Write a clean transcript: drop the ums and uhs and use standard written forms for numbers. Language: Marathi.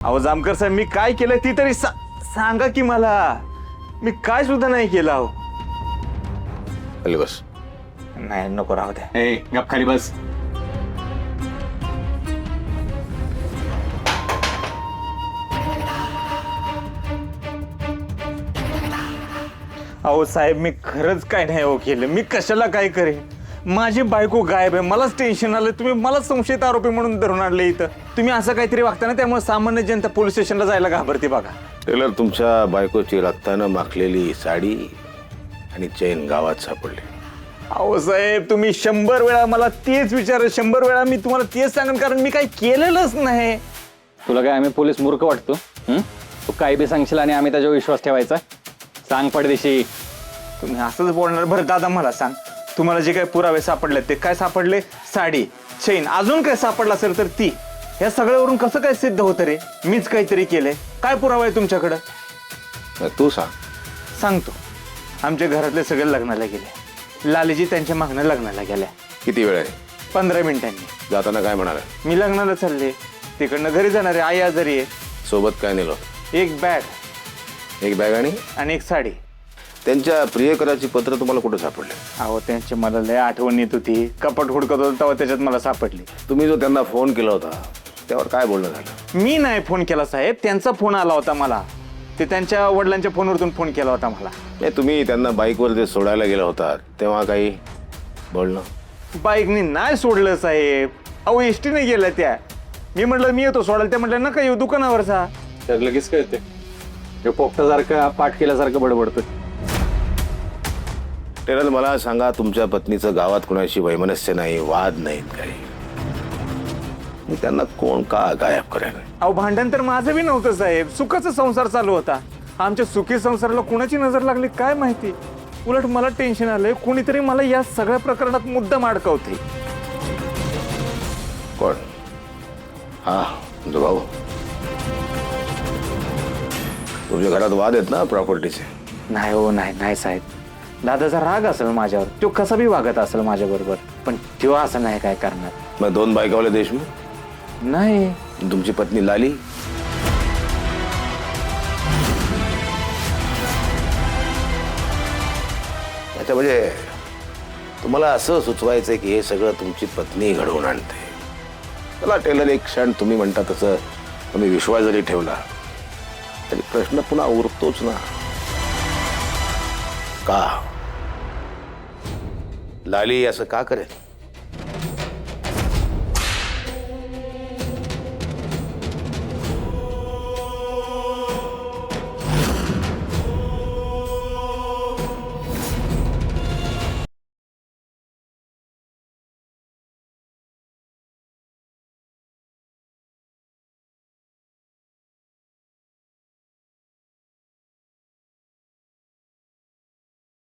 अहो जामकर साहेब, मी काय केलंय ती तरी सांगा की मला. मी काय सुद्धा नाही केलं. अहो खाली बस. नाही नको, राहू द्या. ए गप खाली बस. अहो साहेब, मी खरंच काय नाही हो केलं. मी कशाला काय करेन. माझी बायको गायब आहे, मलाच टेन्शन आलं. तुम्ही मला संशयित आरोपी म्हणून धरून आणले इथं. तुम्ही असं काहीतरी वागता ना, त्यामुळे सामान्य जनता पोलीस स्टेशनला जायला घाबरते बघा. टेलर, तुमच्या बायकोची रक्तानं माखलेली साडी आणि चेन गावात सापडली. अहो साहेब, तुम्ही 100 वेळा मला तेच विचार, 100 वेळा मी तुम्हाला तेच सांगेन, कारण मी काही केलेलंच नाही. तुला काय आम्ही पोलीस मूर्ख वाटतो? तू काय बी सांगशील आणि आम्ही त्याच्यावर विश्वास ठेवायचा? सांग पडदेशी. तुम्ही असंच बोलणार. बरं दादा, मला सांग, तुम्हाला जे काही पुरावे सापडले ते काय सापडले? साडी, चेन, अजून काय सापडलं असेल तर ती. या सगळ्यावरून कसं काय सिद्ध होतं रे मीच काहीतरी केलंय? काय पुरावा आहे तुमच्याकडं? तू सांग. सांगतो. आमच्या घरातले सगळे लग्नाला गेले. लालीजी त्यांच्या मागणं लग्नाला गेल्या. किती वेळ आहे? 15 मिनिटांनी. जाताना काय म्हणाला? मी लग्नाला चालले, तिकडनं घरी जाणार आहे. आई आजारी आहे. सोबत काय नेलं? एक बॅग एक बॅग आणि एक साडी. त्यांच्या प्रियकराची पत्र तुम्हाला कुठे सापडले? अहो त्यांची मला लय आठवण येत होती. कपाट हुडकत होता तेव्हा त्याच्यात मला सापडली. तुम्ही जो त्यांना फोन केला होता त्यावर काय बोलणं झालं? मी नाही फोन केला साहेब, त्यांचा फोन आला होता मला. ते त्यांच्या वडिलांच्या फोनवरतून फोन केला होता मला. नाही, तुम्ही त्यांना बाईकवर जे सोडायला गेला होता तेव्हा काही बोलणं? बाईकनी नाही सोडलं साहेब. अहो एसटीने गेल्या त्या. मी म्हटलं मी येतो सोडायला. त्या म्हटलं नका येऊ, दुकानावरचा. तर लगेच कळते हे पोपटासारखं पाठ केल्यासारखं बडबडतं. टेलर, मला सांगा, तुमच्या पत्नीचं गावात कुणाशी वैमनस्य नाही, वाद नाहीत काही? मग त्यांना कोण का गायब करायला? अहो भांडण तर माझं बी नव्हतं साहेब. सुखाचा संसार चालू होता. आमच्या सुखी संसाराला कुणाची नजर लागली काय माहिती. उलट मला टेन्शन आलंय, कोणीतरी मला या सगळ्या प्रकरणात मुद्दाम अडकवते. कोण? हा, तुझा भाऊ. तुमच्या घरात वाद आहेत ना प्रॉपर्टीचे? नाही हो, नाही साहेब. दादाचा राग असेल माझ्यावर. तो कसा बी वागत असेल माझ्या बरोबर, पण तो असं नाही काय करणार. मग 2 बायकावले देशमुख? नाही. तुमची पत्नी लाली? अच्छा, म्हणजे तुम्हाला असं सुचवायचंय की हे सगळं तुमची पत्नी घडवून आणते? चला टेलर, एक क्षण तुम्ही म्हणता तसं तुम्ही विश्वास जरी ठेवला तरी प्रश्न पुन्हा उरतोच ना. का लाली असं का करेल?